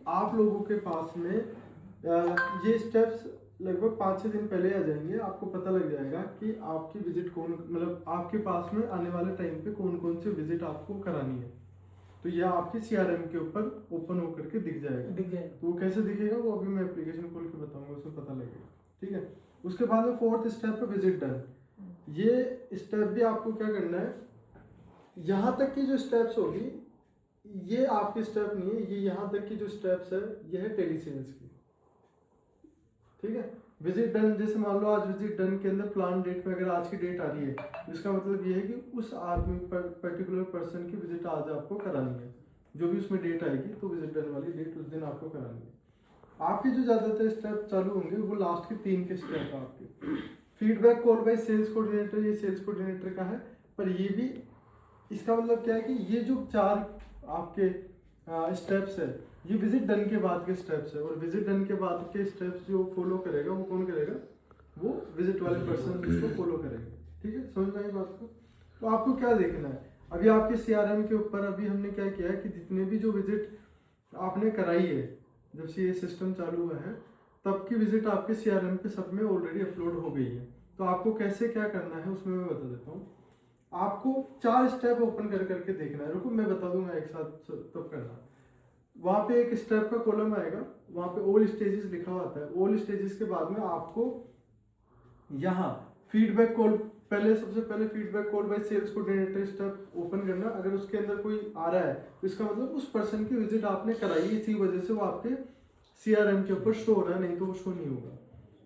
आप लोगों के पास में ये स्टेप्स लगभग 5-6 दिन पहले आ जाएंगे। आपको पता लग जाएगा कि आपकी विजिट कौन, मतलब आपके पास में आने वाले टाइम पे कौन कौन से विजिट आपको करानी है। तो यह आपके CRM के ऊपर ओपन होकर के दिख जाएगा। तो वो कैसे दिखेगा वो अभी मैं एप्लीकेशन खोल के बताऊंगा, उसमें पता लगेगा। ठीक है, उसके बाद में 4th स्टेप है विजिट डन। ये स्टेप भी आपको क्या करना है, यहाँ तक की जो स्टेप्स होगी ये आपके स्टेप नहीं है, ये यहाँ तक की जो स्टेप्स है ये है टेली सेल्स की। ठीक है, विजिट डन, जैसे मान लो आज विजिट डन के अंदर प्लान डेट में अगर आज की डेट आ रही है तो इसका मतलब ये है कि उस आदमी पर्टिकुलर पर्सन की विजिट आज आपको करानी है। जो भी उसमें डेट आएगी तो विजिट डन वाली डेट उस दिन आपको करानी है। आपके जो ज़्यादातर स्टेप चालू होंगे वो लास्ट के 3 के स्टेप है आपके। Feedback call by sales coordinator, ये सेल्स कोऑर्डिनेटर का है, पर ये भी इसका मतलब क्या है कि ये जो 4 आपके स्टेप्स है ये विजिट डन के बाद के स्टेप्स है। और विजिट डन के बाद के स्टेप्स जो फॉलो करेगा वो कौन करेगा, वो विजिट वाले पर्सन उसको फॉलो करेंगे। ठीक है, समझ में आई बात को। तो आपको क्या देखना है, अभी आपके CRM के ऊपर अभी हमने क्या किया है कि जितने भी जो विजिट आपने कराई है, जब से ये सिस्टम चालू हुआ है तब की विजिट आपके CRM पे सब में ऑलरेडी अपलोड हो गई है। तो आपको कैसे क्या करना है उसमें मैं बता देता हूँ। आपको 4 स्टेप ओपन कर करके देखना है। रुको मैं बता दूंगा एक साथ तब करना। वहाँ पे एक स्टेप का कॉलम आएगा, वहाँ पे ऑल स्टेजेस लिखा हुआ आता है। ऑल स्टेजेस के बाद में आपको यहाँ फीडबैक कॉल, पहले सबसे पहले feedback call by sales coordinator step open करना। अगर उसके अंदर कोई आ रहा है तो इसका मतलब उस पर्सन की विजिट आपने कराई, इसी वजह से वो आपके CRM के ऊपर शो हो रहा है, नहीं तो वो शो नहीं होगा।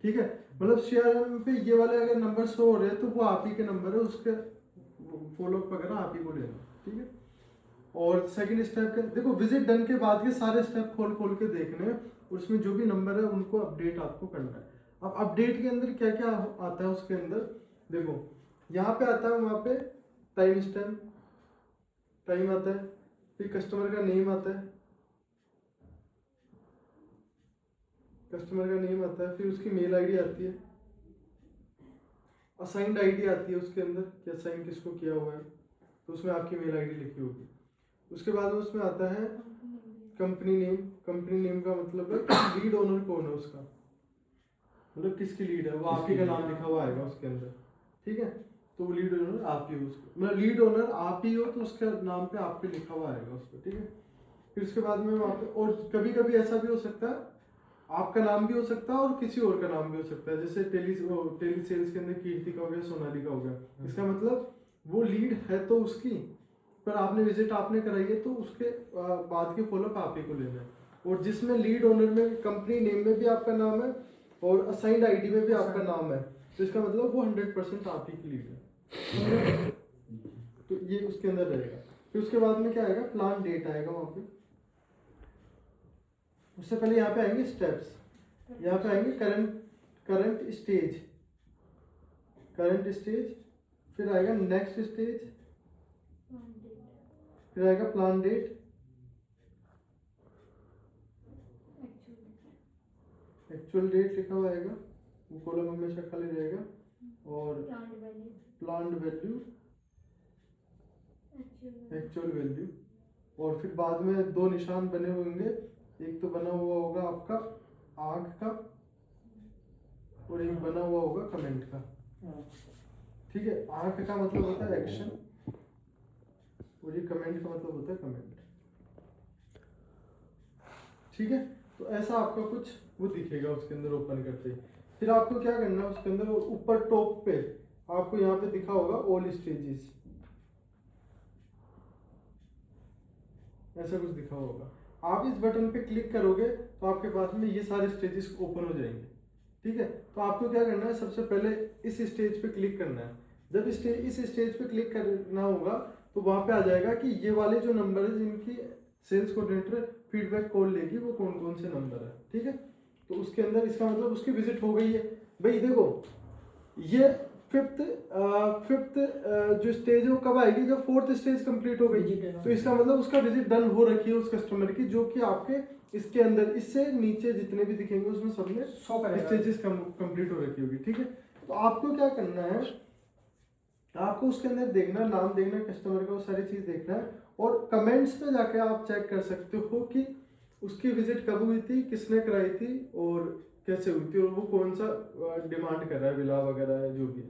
ठीक है, मतलब CRM पे ये वाले अगर नंबर शो हो रहे हैं तो वो आप ही के नंबर है, उसके फॉलोअप वगैरह आप ही को लेना। ठीक है, और सेकंड स्टेप का देखो, विजिट डन के बाद के सारे स्टेप खोल खोल के देखने हैं, उसमें जो भी नंबर है उनको अपडेट आपको करना है। अब अपडेट के अंदर क्या क्या आता है उसके अंदर देखो, यहाँ पे आता है, वहाँ पे टाइम स्टैम्प टाइम आता है, फिर कस्टमर का नेम आता है, फिर उसकी मेल आईडी आती है, असाइंड आईडी आती है उसके अंदर कि असाइन किसको किया हुआ है, तो उसमें आपकी मेल आईडी लिखी होगी। उसके बाद में उसमें आता है कंपनी नेम। कंपनी नेम का मतलब है लीड ओनर कौन है उसका, मतलब किसकी लीड है, वो आप ही का नाम लिखा हुआ आएगा उसके अंदर। ठीक है, तो वो लीड ओनर आप ही हो, उसको मतलब लीड ओनर आप ही हो तो उसके नाम पे आप पे लिखा हुआ आएगा उसको। ठीक है, फिर उसके बाद में वहाँ पे, और कभी कभी ऐसा भी हो सकता है आपका नाम भी हो सकता है और किसी और का नाम भी हो सकता है। जैसे टेली सेल्स के अंदर कीर्ति का हो गया, सोनाली का हो गया। इसका मतलब वो लीड है तो उसकी, पर आपने विजिट आपने कराई है तो उसके बाद के फॉलोअप आप ही को लेना है। और जिसमें लीड ओनर में कंपनी नेम में भी आपका नाम है और असाइंड आईडी में भी आपका नाम है, तो इसका मतलब वो 100% आप ही की लीड है। तो ये उसके अंदर रहेगा। फिर उसके बाद में क्या आएगा, प्लान डेट आएगा वहाँ पे। उससे पहले यहाँ पे आएंगे स्टेप्स, यहाँ पे आएंगे करंट स्टेज, फिर आएगा नेक्स्ट स्टेज, फिर आएगा प्लान डेट, एक्चुअल डेट लिखा हुआ आएगा, वो कॉलम हमेशा खाली रहेगा, और प्लान्ड वैल्यू, एक्चुअल वैल्यू। और फिर बाद में 2 निशान बने होंगे, एक तो बना हुआ होगा आपका आग का और एक बना हुआ होगा कमेंट का। ठीक है, आग का मतलब होता है एक्शन और ये कमेंट का मतलब होता है कमेंट। ठीक है, तो ऐसा आपका कुछ वो दिखेगा उसके अंदर ओपन करते ही। फिर आपको क्या करना है, उसके अंदर ऊपर टॉप पे आपको यहाँ पे दिखा होगा ऑल स्टेजेस, ऐसा कुछ दिखा होगा। आप इस बटन पे क्लिक करोगे तो आपके पास में ये सारे स्टेजेस ओपन हो जाएंगे। ठीक है, तो आपको क्या करना है, सबसे पहले इस स्टेज पे क्लिक करना है। जब इस स्टेज पे क्लिक करना होगा तो वहां पे आ जाएगा कि ये वाले जो नंबर है जिनकी सेल्स कोऑर्डिनेटर फीडबैक कॉल लेगी वो कौन कौन से नंबर है। ठीक है, तो उसके अंदर इसका मतलब उसकी विजिट हो गई है। भाई देखो, ये फिफ्थ जो स्टेज है वो कब आएगी, जब 4th स्टेज कंप्लीट हो गई, तो इसका मतलब उसका विजिट डन हो रखी है उस कस्टमर की, जो कि आपके इसके अंदर इससे नीचे जितने भी दिखेंगे उसमें सब में स्टेजेस कंप्लीट हो रखी होगी। ठीक है, तो आपको क्या करना है, आपको उसके अंदर देखना, नाम देखना कस्टमर का, वो सारी चीज देखना है। और कमेंट्स में जाके आप चेक कर सकते हो कि उसकी विजिट कब हुई थी, किसने कराई थी और कैसे हुई थी, और वो कौन सा डिमांड कर रहा है, विला वगैरह है जो भी है।